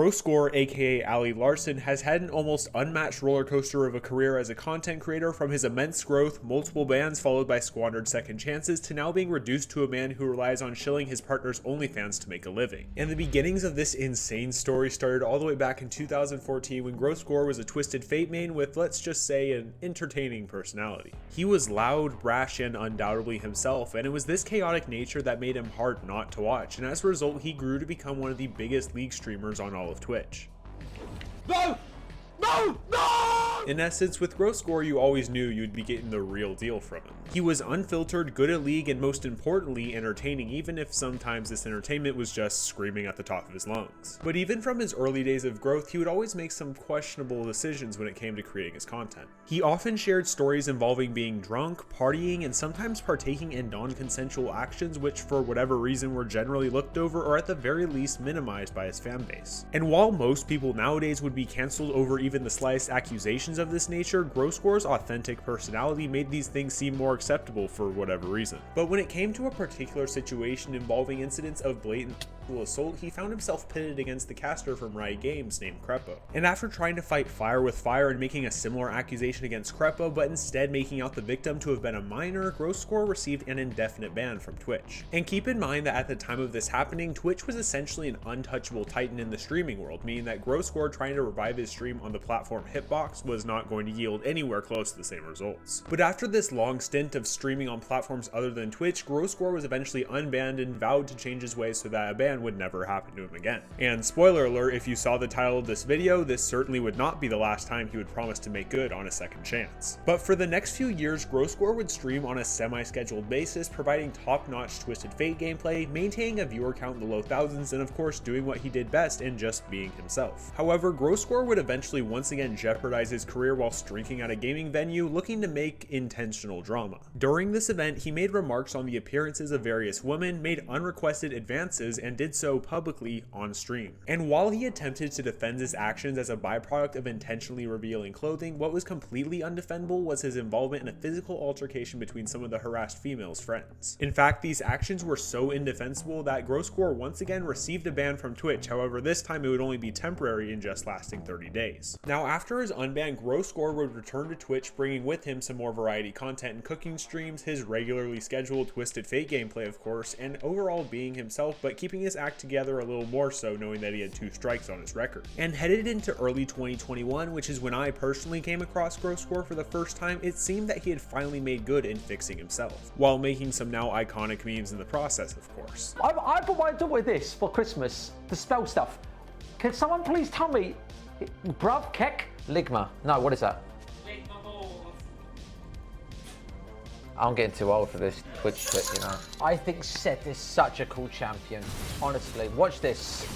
GROSSGORE, aka Ali Larson, has had an almost unmatched roller coaster of a career as a content creator, from his immense growth, multiple bans followed by squandered second chances, to now being reduced to a man who relies on shilling his partner's OnlyFans to make a living. And the beginnings of this insane story started all the way back in 2014 when GROSSGORE was a Twisted Fate main with, let's just say, an entertaining personality. He was loud, brash, and undoubtedly himself, and it was this chaotic nature that made him hard not to watch, and as a result he grew to become one of the biggest League streamers on all of Twitch. No! No! No! In essence, with GROSSGORE, you always knew you'd be getting the real deal from him. He was unfiltered, good at League, and most importantly, entertaining, even if sometimes this entertainment was just screaming at the top of his lungs. But even from his early days of growth, he would always make some questionable decisions when it came to creating his content. He often shared stories involving being drunk, partying, and sometimes partaking in non-consensual actions which for whatever reason were generally looked over or at the very least minimized by his fanbase. And while most people nowadays would be cancelled over even the slightest accusations of this nature, GROSSGORE's authentic personality made these things seem more acceptable for whatever reason. But when it came to a particular situation involving incidents of blatant assault, he found himself pitted against the caster from Riot Games named Crepo. And after trying to fight fire with fire and making a similar accusation against Crepo, but instead making out the victim to have been a minor, GROSSGORE received an indefinite ban from Twitch. And keep in mind that at the time of this happening, Twitch was essentially an untouchable titan in the streaming world, meaning that GROSSGORE trying to revive his stream on the platform Hitbox was not going to yield anywhere close to the same results. But after this long stint of streaming on platforms other than Twitch, GROSSGORE was eventually unbanned and vowed to change his ways so that a ban would never happen to him again. And spoiler alert, if you saw the title of this video, this certainly would not be the last time he would promise to make good on a second chance. But for the next few years, GROSSGORE would stream on a semi-scheduled basis, providing top-notch Twisted Fate gameplay, maintaining a viewer count in the low thousands, and of course doing what he did best in just being himself. However, GROSSGORE would eventually once again jeopardize his career whilst drinking at a gaming venue, looking to make intentional drama. During this event, he made remarks on the appearances of various women, made unrequested advances, and did so publicly on stream. And while he attempted to defend his actions as a byproduct of intentionally revealing clothing, what was completely undefendable was his involvement in a physical altercation between some of the harassed females' friends. In fact, these actions were so indefensible that GROSSGORE once again received a ban from Twitch, however this time it would only be temporary and just lasting 30 days. Now after his unban, GROSSGORE would return to Twitch, bringing with him some more variety content and cooking streams, his regularly scheduled Twisted Fate gameplay of course, and overall being himself, but keeping his act together a little more so, knowing that he had 2 strikes on his record. And headed into early 2021, which is when I personally came across GROSSGORE for the first time, it seemed that he had finally made good in fixing himself, while making some now iconic memes in the process of course. I bought my daughter this for Christmas, the spell stuff. Can someone please tell me, bruv, kek, ligma? No, what is that? Ligma balls. I'm getting too old for this Twitch shit, you know. I think Seth is such a cool champion. Honestly, watch this.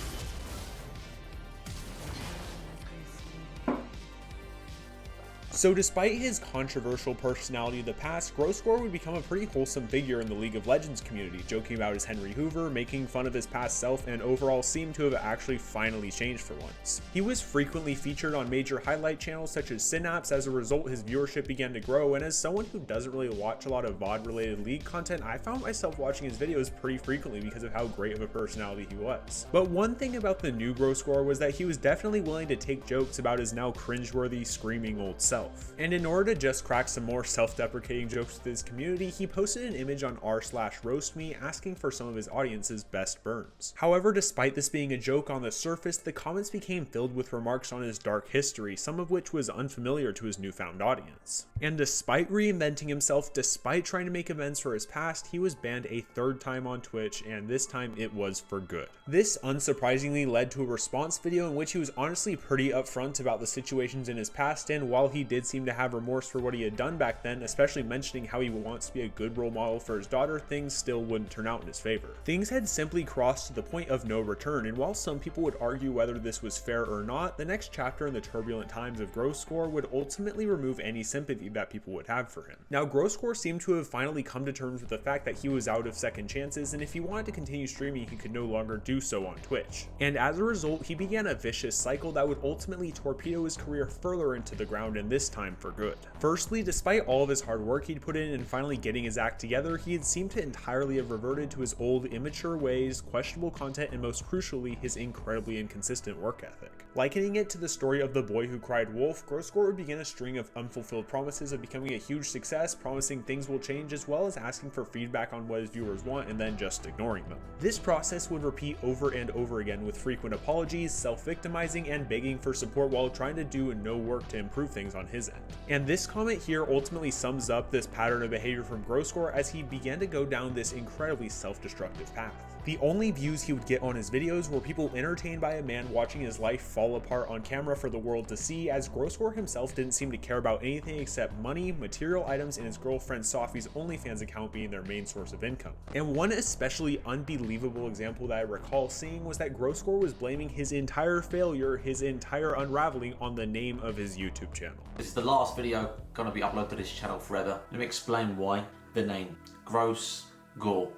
So despite his controversial personality of the past, GROSSGORE would become a pretty wholesome figure in the League of Legends community, joking about his Henry Hoover, making fun of his past self, and overall seemed to have actually finally changed for once. He was frequently featured on major highlight channels such as Synapse. As a result, his viewership began to grow, and as someone who doesn't really watch a lot of VOD related League content, I found myself watching his videos pretty frequently because of how great of a personality he was. But one thing about the new GROSSGORE was that he was definitely willing to take jokes about his now cringeworthy, screaming old self. And in order to just crack some more self-deprecating jokes with his community, he posted an image on r/roastme asking for some of his audience's best burns. However, despite this being a joke on the surface, the comments became filled with remarks on his dark history, some of which was unfamiliar to his newfound audience. And despite reinventing himself, despite trying to make amends for his past, he was banned a 3rd time on Twitch, and this time it was for good. This unsurprisingly led to a response video in which he was honestly pretty upfront about the situations in his past, and while he did seem to have remorse for what he had done back then, especially mentioning how he wants to be a good role model for his daughter, things still wouldn't turn out in his favor. Things had simply crossed to the point of no return, and while some people would argue whether this was fair or not, the next chapter in the turbulent times of GROSSGORE would ultimately remove any sympathy that people would have for him. Now, GROSSGORE seemed to have finally come to terms with the fact that he was out of second chances, and if he wanted to continue streaming, he could no longer do so on Twitch. And as a result, he began a vicious cycle that would ultimately torpedo his career further into the ground, and this this time for good. Firstly, despite all of his hard work he'd put in and finally getting his act together, he had seemed to entirely have reverted to his old immature ways, questionable content, and most crucially, his incredibly inconsistent work ethic. Likening it to the story of the boy who cried wolf, GROSSGORE would begin a string of unfulfilled promises of becoming a huge success, promising things will change, as well as asking for feedback on what his viewers want and then just ignoring them. This process would repeat over and over again with frequent apologies, self-victimizing, and begging for support while trying to do no work to improve things on his end. And this comment here ultimately sums up this pattern of behavior from GROSSGORE as he began to go down this incredibly self-destructive path. The only views he would get on his videos were people entertained by a man watching his life fall apart on camera for the world to see, as GROSSGORE himself didn't seem to care about anything except money, material items, and his girlfriend Sophie's OnlyFans account being their main source of income. And one especially unbelievable example that I recall seeing was that GROSSGORE was blaming his entire failure, his entire unraveling, on the name of his YouTube channel. This is the last video gonna be uploaded to this channel forever. Let me explain why. The name, GROSSGORE.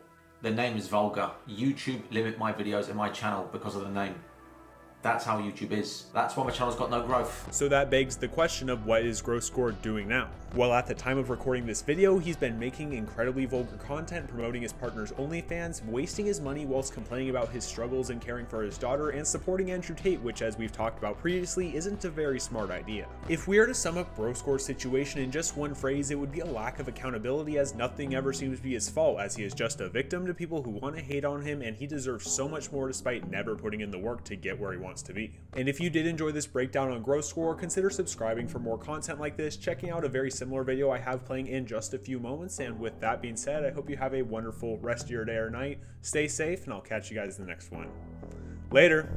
The name is vulgar. YouTube limit my videos and my channel because of the name. That's how YouTube is. That's why my channel's got no growth. So that begs the question of what is GROSSGORE doing now? Well, at the time of recording this video, he's been making incredibly vulgar content, promoting his partner's OnlyFans, wasting his money whilst complaining about his struggles and caring for his daughter, and supporting Andrew Tate, which, as we've talked about previously, isn't a very smart idea. If we are to sum up GROSSGORE's situation in just one phrase, it would be a lack of accountability, as nothing ever seems to be his fault, as he is just a victim to people who want to hate on him, and he deserves so much more despite never putting in the work to get where he wants to be. And if you did enjoy this breakdown on GROSSGORE, consider subscribing for more content like this, checking out a very similar video I have playing in just a few moments. And with that being said, I hope you have a wonderful rest of your day or night. Stay safe, and I'll catch you guys in the next one. Later.